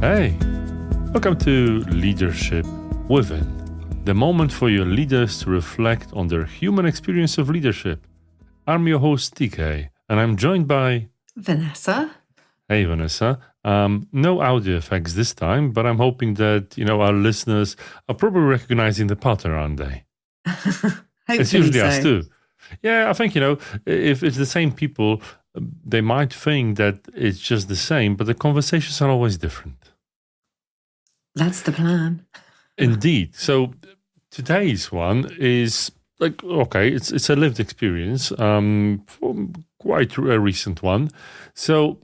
Hey, welcome to Leadership Within, the moment for your leaders to reflect on their human experience of leadership. I'm your host, TK, and I'm joined by Vanessa. Hey, Vanessa. No audio effects this time, but I'm hoping that, our listeners are probably recognizing the pattern, aren't they? It's Hopefully usually so. us too. Yeah, I think, if it's the same people, they might think that it's just the same, but the conversations are always different. That's the plan. Indeed. So today's one is it's a lived experience, quite a recent one. So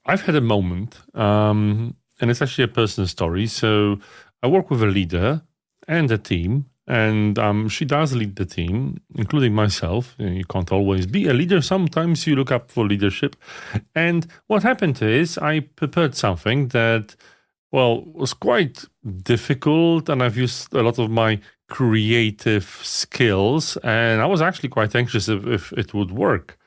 I've had a moment, and it's actually a personal story. So I work with a leader and a team, and she does lead the team, including myself. You can't always be a leader. Sometimes you look up for leadership. And what happened is I prepared something that was quite difficult, and I've used a lot of my creative skills, and I was actually quite anxious if it would work.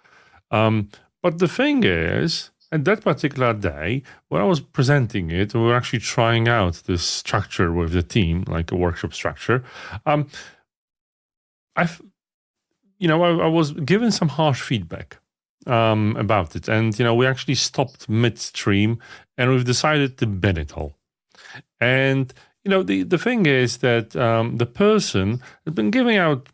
But the thing is, at that particular day, when I was presenting it, we were actually trying out this structure with the team, like a workshop structure. I was given some harsh feedback about it, and we actually stopped midstream, and we've decided to bin it all. And the thing is that the person has been giving out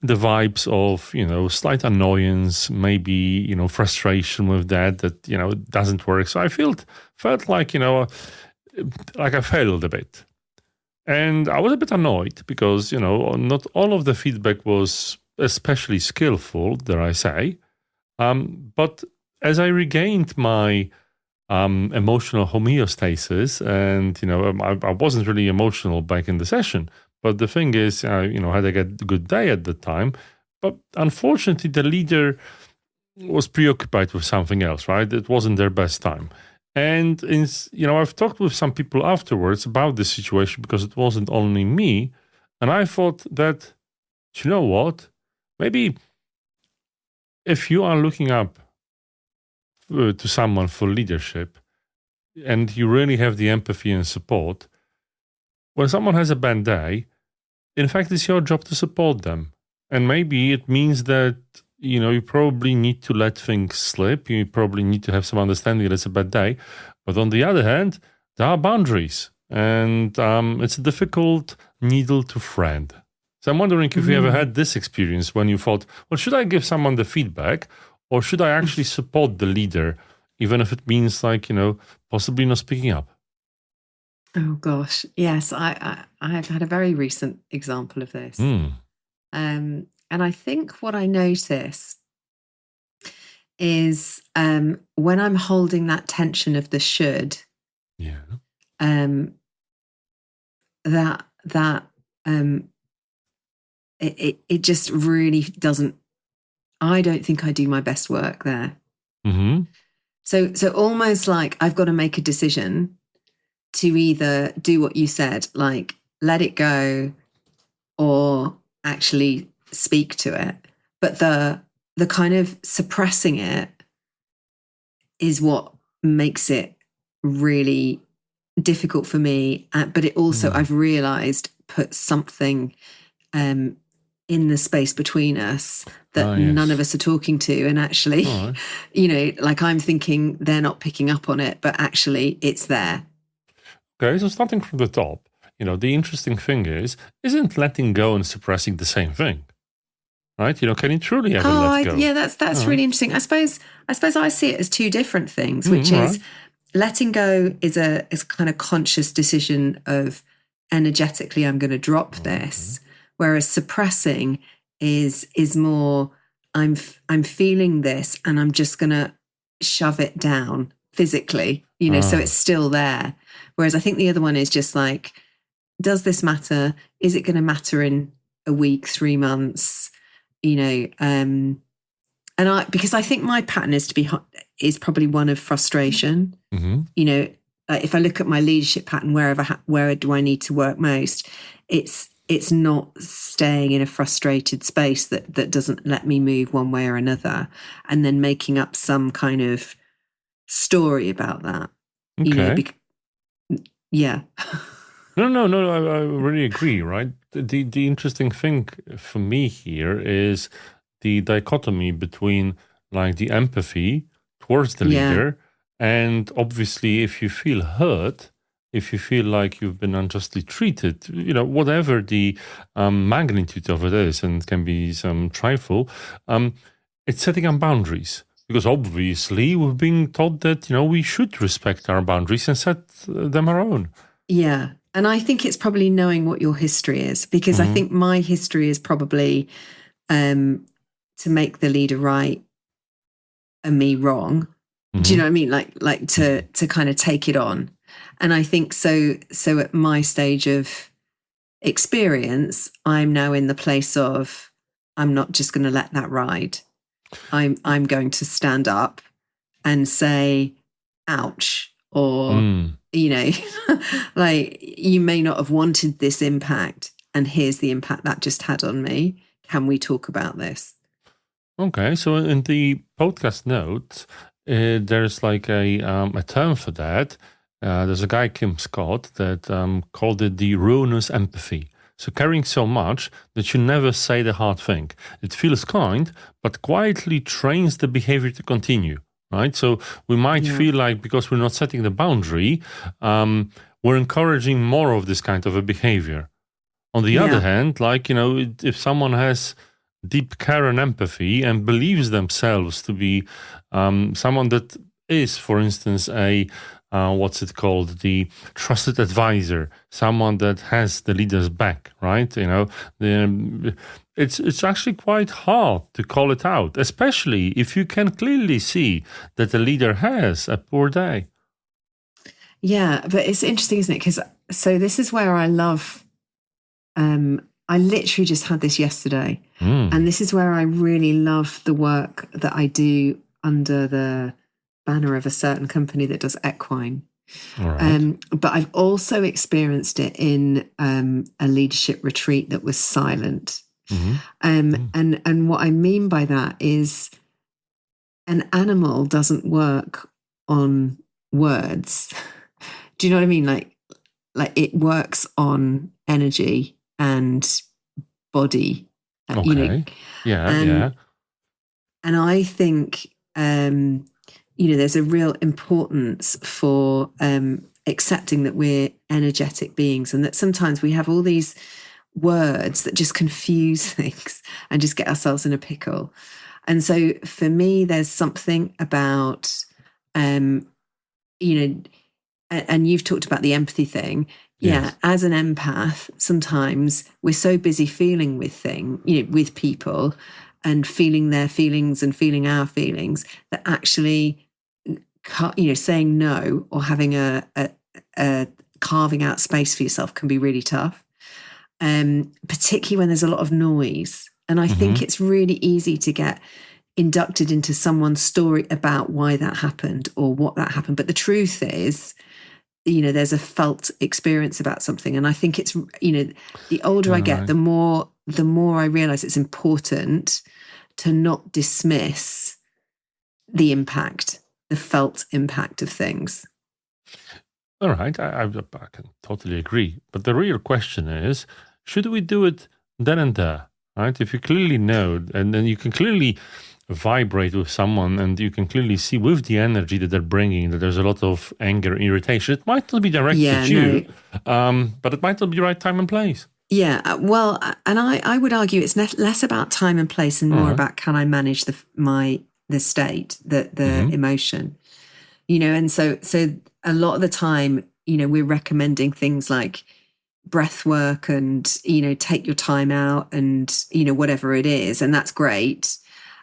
the vibes of slight annoyance, maybe frustration with that it doesn't work. So I felt like like I failed a bit, and I was a bit annoyed because not all of the feedback was especially skillful, dare I say. But as I regained my emotional homeostasis, and I wasn't really emotional back in the session. But the thing is, I had a good day at the time. But unfortunately, the leader was preoccupied with something else. Right? It wasn't their best time. And I've talked with some people afterwards about this situation because it wasn't only me, and I thought that, you know what, maybe if you are looking up to someone for leadership and you really have the empathy and support, when someone has a bad day, in fact, it's your job to support them. And maybe it means that, you probably need to let things slip. You probably need to have some understanding that it's a bad day. But on the other hand, there are boundaries. And it's a difficult needle to thread. So I'm wondering if you ever had this experience when you thought, well, should I give someone the feedback, or should I actually support the leader, even if it means possibly not speaking up? Oh gosh, yes, I've had a very recent example of this, and I think what I notice is when I'm holding that tension of the should, Yeah. that it just really doesn't. I don't think I do my best work there. Mm-hmm. So almost like I've got to make a decision to either do what you said, like let it go, or actually speak to it. But the kind of suppressing it is what makes it really difficult for me. But it also, I've realized, puts something in the space between us that none of us are talking to. And actually, like I'm thinking they're not picking up on it, but actually it's there. Okay, so starting from the top, the interesting thing isn't letting go and suppressing the same thing, right? Can you truly ever let go? Yeah, that's really interesting. I suppose I see it as two different things, which is letting go is a kind of conscious decision of energetically I'm going to drop this, whereas suppressing is more I'm feeling this and I'm just going to shove it down physically, so it's still there. Whereas I think the other one is just like, does this matter? Is it going to matter in a week, 3 months? And because I think my pattern is probably one of frustration. Mm-hmm. If I look at my leadership pattern, where do I need to work most? It's not staying in a frustrated space that doesn't let me move one way or another, and then making up some kind of story about that. Okay. Yeah. No. I really agree. Right. The interesting thing for me here is the dichotomy between like the empathy towards the Yeah. leader, and obviously, if you feel hurt, if you feel like you've been unjustly treated, whatever the magnitude of it is, and it can be some trifle, it's setting up boundaries. Because obviously, we've been taught that we should respect our boundaries and set them our own. Yeah. And I think it's probably knowing what your history is, because I think my history is probably to make the leader right and me wrong. Do you know what I mean? Like to kind of take it on. And I think so at my stage of experience, I'm now in the place of, I'm not just going to let that ride. I'm going to stand up and say, ouch, or, like, you may not have wanted this impact, and here's the impact that just had on me. Can we talk about this? Okay, so in the podcast notes, there's like a term for that. There's a guy, Kim Scott, that called it the ruinous empathy. So caring so much that you never say the hard thing. It feels kind, but quietly trains the behavior to continue, right? So we might feel like because we're not setting the boundary, we're encouraging more of this kind of a behavior. On the other hand, like, if someone has deep care and empathy and believes themselves to be someone that is, for instance, a what's it called, the trusted advisor, someone that has the leader's back, right? It's actually quite hard to call it out, especially if you can clearly see that the leader has a poor day. Yeah, but it's interesting, isn't it? Because so this is where I love. I literally just had this yesterday, and this is where I really love the work that I do under the banner of a certain company that does equine. Right. But I've also experienced it in a leadership retreat that was silent. And what I mean by that is an animal doesn't work on words. Do you know what I mean? Like it works on energy and body. Okay. Yeah. And I think there's a real importance for accepting that we're energetic beings, and that sometimes we have all these words that just confuse things and just get ourselves in a pickle. And so for me, there's something about, and you've talked about the empathy thing. Yes. Yeah, as an empath, sometimes we're so busy feeling with people and feeling their feelings and feeling our feelings that actually, saying no or having a carving out space for yourself can be really tough, particularly when there's a lot of noise. And I think it's really easy to get inducted into someone's story about why that happened or what that happened. But the truth is, there's a felt experience about something. And I think it's, the older I get, the more I realize it's important to not dismiss the impact, the felt impact of things. All right, I can totally agree. But the real question is, should we do it then and there, right? If you clearly know, and then you can clearly vibrate with someone and you can clearly see with the energy that they're bringing that there's a lot of anger, irritation. It might not be directed at you, but it might not be the right time and place. Yeah, well, and I would argue it's less about time and place and more about, can I manage the state, the emotion, and so a lot of the time, we're recommending things like breath work and, take your time out and, whatever it is. And that's great.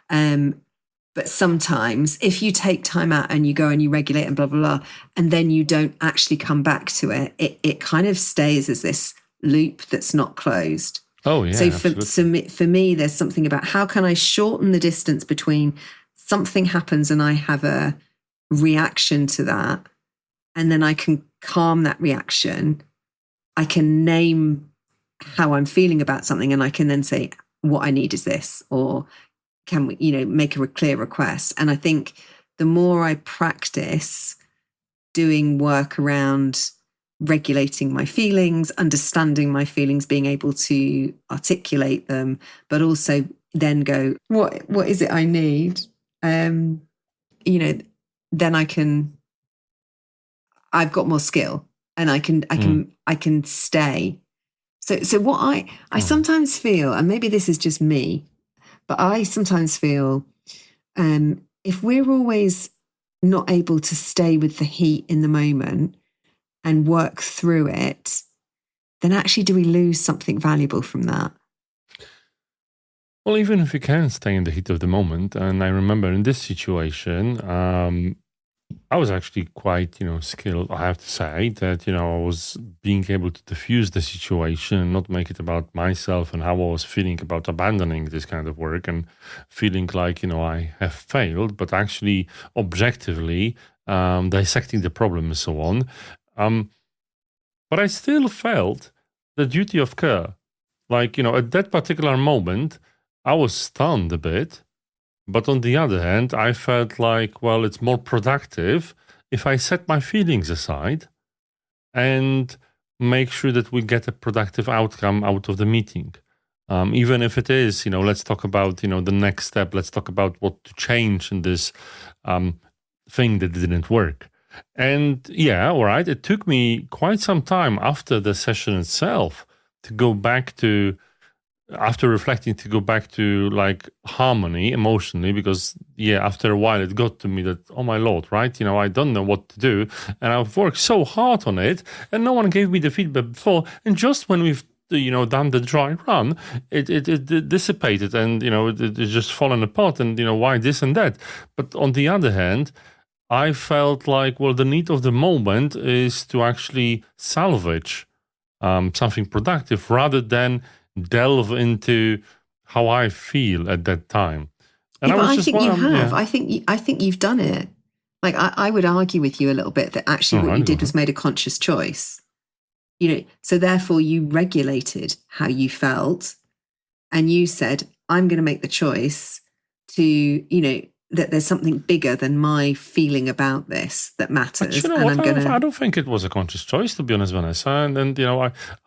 But sometimes if you take time out and you go and you regulate and blah, blah, blah, and then you don't actually come back to it, it kind of stays as this loop that's not closed. Oh, yeah. So for me, there's something about how can I shorten the distance between something happens and I have a reaction to that, and then I can calm that reaction. I can name how I'm feeling about something, and I can then say, what I need is this, or can we, make a clear request. And I think the more I practice doing work around regulating my feelings, understanding my feelings, being able to articulate them, but also then go, what is it I need? Then I've got more skill, and I can stay. So what I sometimes feel, and maybe this is just me, but I sometimes feel if we're always not able to stay with the heat in the moment and work through it, then actually do we lose something valuable from that? Well, even if you can stay in the heat of the moment, and I remember in this situation, I was actually quite, skilled. I have to say that, I was being able to diffuse the situation and not make it about myself and how I was feeling about abandoning this kind of work and feeling like, I have failed, but actually objectively dissecting the problem and so on. But I still felt the duty of care. Like, at that particular moment, I was stunned a bit. But on the other hand, I felt like, well, it's more productive if I set my feelings aside and make sure that we get a productive outcome out of the meeting. Even if it is, let's talk about, the next step. Let's talk about what to change in this thing that didn't work. And yeah, all right, it took me quite some time after the session itself to go back to, after reflecting, to go back to like harmony emotionally, because after a while it got to me that, oh my Lord, right? I don't know what to do. And I've worked so hard on it and no one gave me the feedback before. And just when we've, done the dry run, it dissipated and, it's just fallen apart and, why this and that. But on the other hand, I felt like, well, the need of the moment is to actually salvage something productive rather than delve into how I feel at that time. And I think you have. I think you've done it. Like I would argue with you a little bit that actually what you did was made a conscious choice. So therefore you regulated how you felt, and you said, I'm going to make the choice to, that there's something bigger than my feeling about this that matters. But I don't think it was a conscious choice, to be honest, Vanessa. And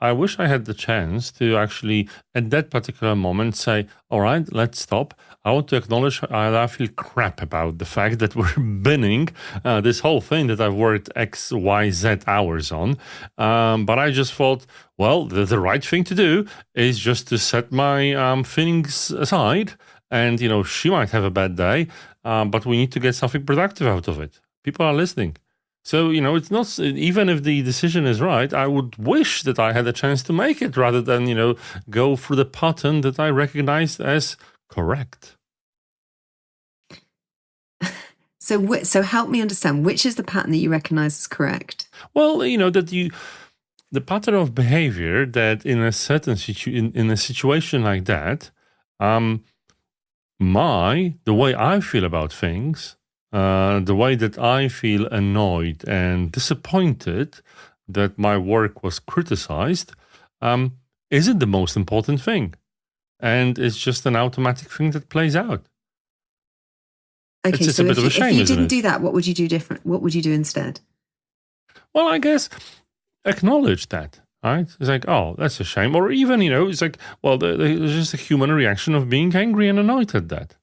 I wish I had the chance to actually, at that particular moment, say, all right, let's stop. I want to acknowledge I feel crap about the fact that we're binning this whole thing that I've worked X, Y, Z hours on. But I just thought, well, the right thing to do is just to set my feelings aside. And, she might have a bad day, but we need to get something productive out of it. People are listening. So, it's not, even if the decision is right, I would wish that I had a chance to make it rather than, go through the pattern that I recognized as correct. So help me understand, which is the pattern that you recognize as correct? Well, the pattern of behavior that in a certain in a situation like that, the way I feel about things, the way that I feel annoyed and disappointed that my work was criticized, isn't the most important thing. And it's just an automatic thing that plays out. Okay, it's a bit of a shame, if you didn't it? do that, what would you do different? What would you do instead? Well, I guess acknowledge that. Right? It's like, oh, that's a shame. Or even, it's like, well, there's just a human reaction of being angry and annoyed at that.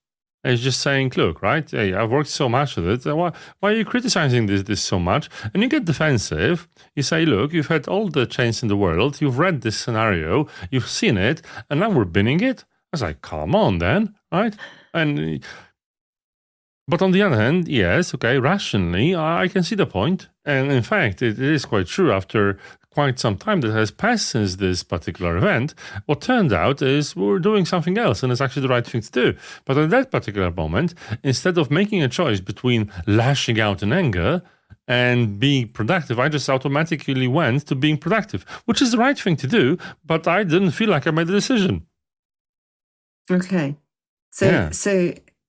And it's just saying, look, right? Hey, I've worked so much at it. Why are you criticizing this so much? And you get defensive. You say, look, you've had all the chance in the world. You've read this scenario. You've seen it. And now we're binning it. I was like, come on then, right? But on the other hand, yes, okay, rationally, I can see the point. And in fact, it is quite true after quite some time that has passed since this particular event, what turned out is we're doing something else and it's actually the right thing to do. But at that particular moment, instead of making a choice between lashing out in anger and being productive, I just automatically went to being productive, which is the right thing to do, but I didn't feel like I made a decision. Okay. So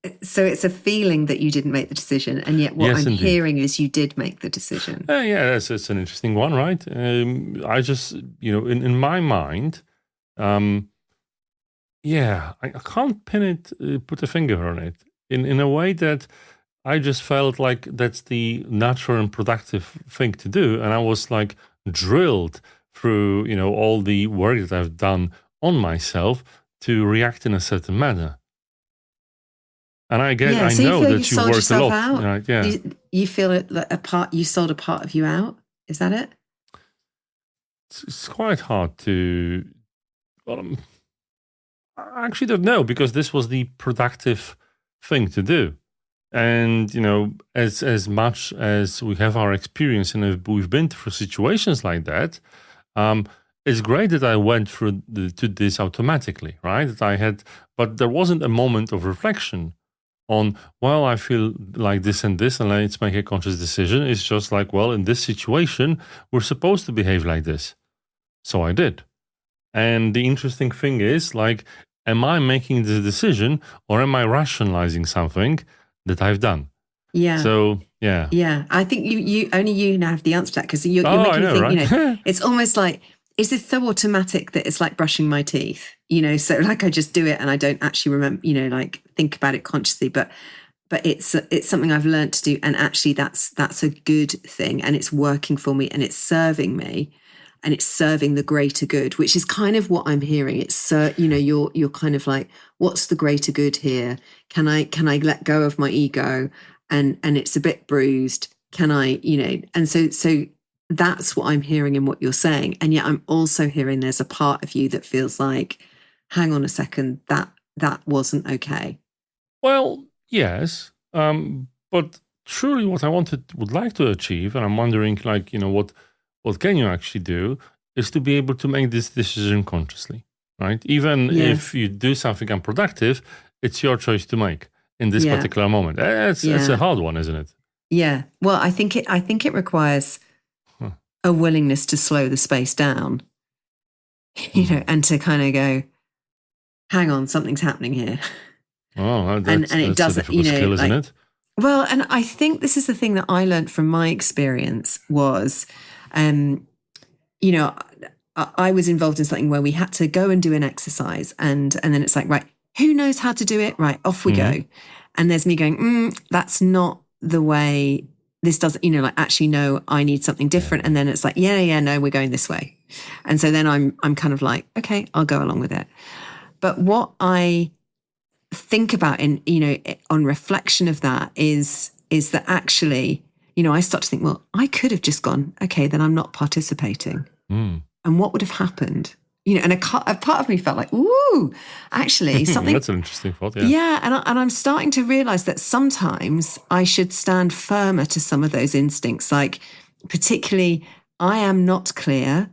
it's a feeling that you didn't make the decision, and yet what I'm hearing is you did make the decision. It's an interesting one, right? I just, in my mind, I can't put a finger on it in a way that I just felt like that's the natural and productive thing to do. And I was like drilled through, all the work that I've done on myself to react in a certain manner. And Yeah. I So you know feel you that you sold work a yourself lot. out. Yeah. You feel it like you sold a part of you out. Is that it? It's quite hard to, well, I actually don't know, because this was the productive thing to do. And as much as we have our experience and we've been through situations like that, it's great that I went through to this automatically, right? But there wasn't a moment of reflection on, well, I feel like this and this, and let's make a conscious decision. It's just like, well, in this situation, we're supposed to behave like this. So I did. And the interesting thing is, like, am I making the decision, or am I rationalizing something that I've done? Yeah. So, yeah. Yeah. I think you only you now have the answer to that, because you're Oh, making I know, me think, right? it's almost like, is this so automatic that it's like brushing my teeth? So like I just do it and I don't actually remember, like think about it consciously, but it's something I've learned to do, and actually that's a good thing, and it's working for me, and it's serving me, and it's serving the greater good, which is kind of what I'm hearing. It's you're kind of like, what's the greater good here? Can I let go of my ego, and it's a bit bruised? Can I, and so that's what I'm hearing in what you're saying. And yet I'm also hearing there's a part of you that feels like, hang on a second, that wasn't okay. Well, yes. But truly what I would like to achieve, and I'm wondering, like, what can you actually do, is to be able to make this decision consciously, right? Even if you do something unproductive, it's your choice to make in this particular moment. It's a hard one, isn't it? Yeah. Well, I think it requires a willingness to slow the space down, and to kind of go, hang on, something's happening here. Oh, that's it doesn't, a difficult skill, isn't it? Well, and I think this is the thing that I learned from my experience was, I was involved in something where we had to go and do an exercise, and then it's like, right, who knows how to do it? Right, off we go. And there's me going, that's not the way this doesn't, like, actually, no, I need something different. And then it's like, no, we're going this way. And so then I'm kind of like, okay, I'll go along with it. But what I think about on reflection of that is that actually, I start to think, well, I could have just gone, okay, then I'm not participating. And what would have happened? And a part of me felt like, ooh, actually something. That's an interesting thought. Yeah. Yeah. And I'm starting to realize that sometimes I should stand firmer to some of those instincts. Like, particularly, I am not clear.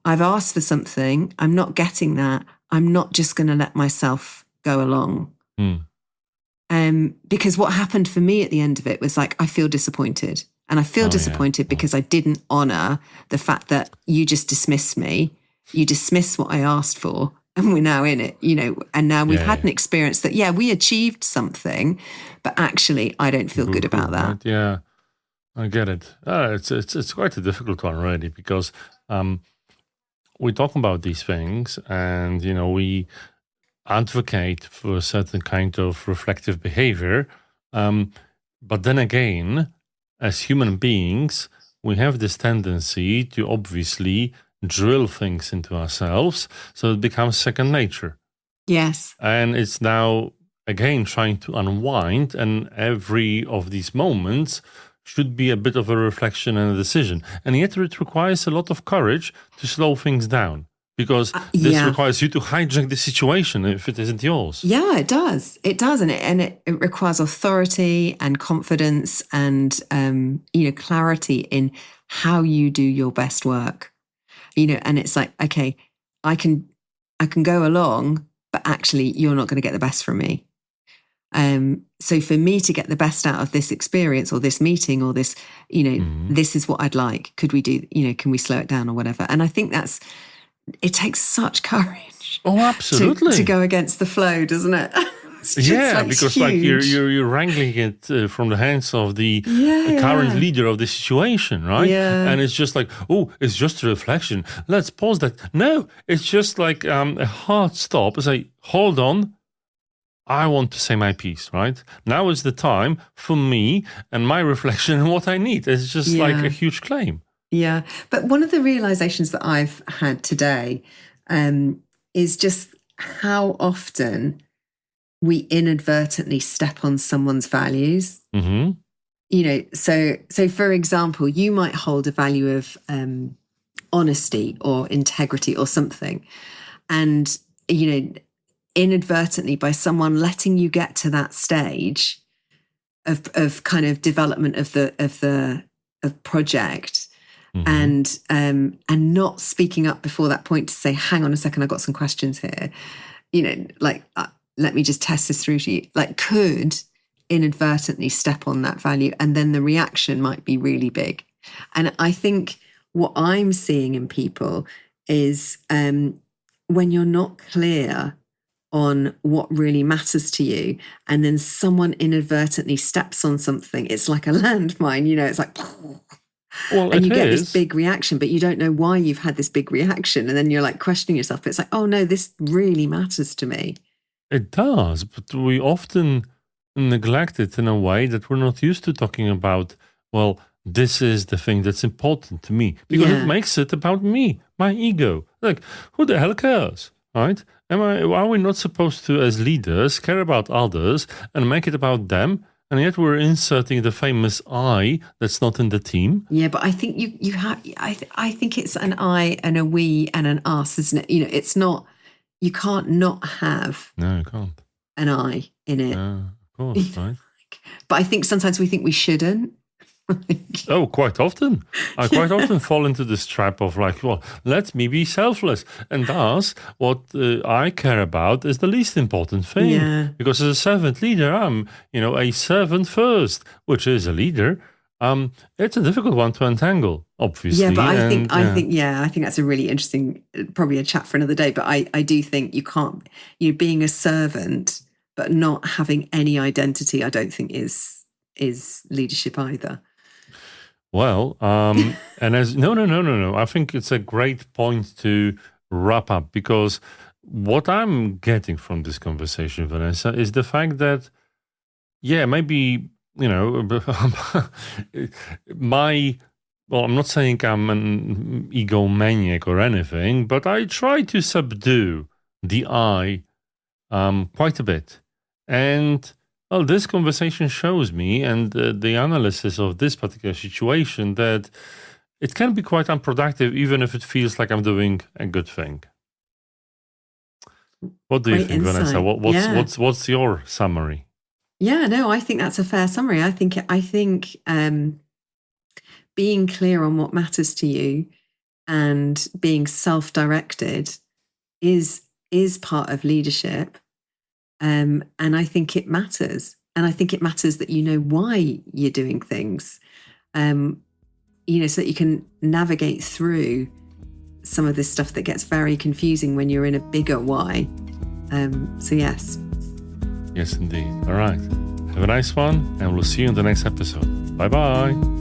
I've asked for something. I'm not getting that. I'm not just going to let myself go along. Because what happened for me at the end of it was like, I feel disappointed. And I feel disappointed because I didn't honor the fact that you just dismissed me. You dismissed what I asked for, and we're now in it, and now we've had an experience that, we achieved something, but actually I don't feel good about that. Right? Yeah, I get it. It's quite a difficult one, really, because we talk about these things, and, we advocate for a certain kind of reflective behavior. But then again, as human beings, we have this tendency to obviously drill things into ourselves, so it becomes second nature. Yes. And it's now, again, trying to unwind, and every of these moments should be a bit of a reflection and a decision. And yet it requires a lot of courage to slow things down, because this requires you to hijack the situation if it isn't yours. Yeah, it does. It does. And it requires authority and confidence and, clarity in how you do your best work. And it's like, okay, I can go along, but actually you're not going to get the best from me. So for me to get the best out of this experience or this meeting or this, this is what I'd like. Could we do, can we slow it down or whatever? And I think it takes such courage. Oh, absolutely. To go against the flow, doesn't it? Because like you're wrangling it from the hands of the current leader of the situation, right? Yeah. And it's just like, oh, it's just a reflection. Let's pause that. No, it's just like a hard stop. It's like, hold on. I want to say my piece, right? Now is the time for me and my reflection and what I need. It's just like a huge claim. Yeah. But one of the realizations that I've had today is just how often we inadvertently step on someone's values. Mm-hmm. You know, so for example, you might hold a value of honesty or integrity or something. And, you know, inadvertently by someone letting you get to that stage of kind of development of the project, and not speaking up before that point to say, hang on a second, I've got some questions here, you know, like let me just test this through to you, like could inadvertently step on that value, and then the reaction might be really big. And I think what I'm seeing in people is when you're not clear on what really matters to you, and then someone inadvertently steps on something, it's like a landmine, you know, it's like, and you get this big reaction, but you don't know why you've had this big reaction. And then you're like questioning yourself, but it's like, oh no, this really matters to me. It does, but we often neglect it in a way that we're not used to talking about, well, this is the thing that's important to me, because it makes it about me, my ego. Like, who the hell cares, right? Are we not supposed to, as leaders, care about others and make it about them? And yet we're inserting the famous I that's not in the team. Yeah, but I think you have. I think it's an I and a we and an us, isn't it? You know, it's not. You can't not have. No, you can't. An I in it. Of course, right. But I think sometimes we think we shouldn't. Oh, quite often. I quite often fall into this trap of like, well, let me be selfless. And thus, what I care about is the least important thing. Yeah. Because as a servant leader, I'm, a servant first, which is a leader. It's a difficult one to untangle, obviously. Yeah, but I think that's a really interesting, probably a chat for another day. But I do think you can't, being a servant, but not having any identity, I don't think is leadership either. Well, and as no. I think it's a great point to wrap up, because what I'm getting from this conversation, Vanessa, is the fact that, maybe, I'm not saying I'm an egomaniac or anything, but I try to subdue the I quite a bit. And well, this conversation shows me, and the analysis of this particular situation, that it can be quite unproductive, even if it feels like I'm doing a good thing. What do you think, Vanessa? What's your summary? Yeah, no, I think that's a fair summary. I think being clear on what matters to you and being self-directed is part of leadership. And I think it matters. And I think it matters that you know why you're doing things, so that you can navigate through some of this stuff that gets very confusing when you're in a bigger why. So yes. Yes, indeed. All right. Have a nice one, and we'll see you in the next episode. Bye-bye.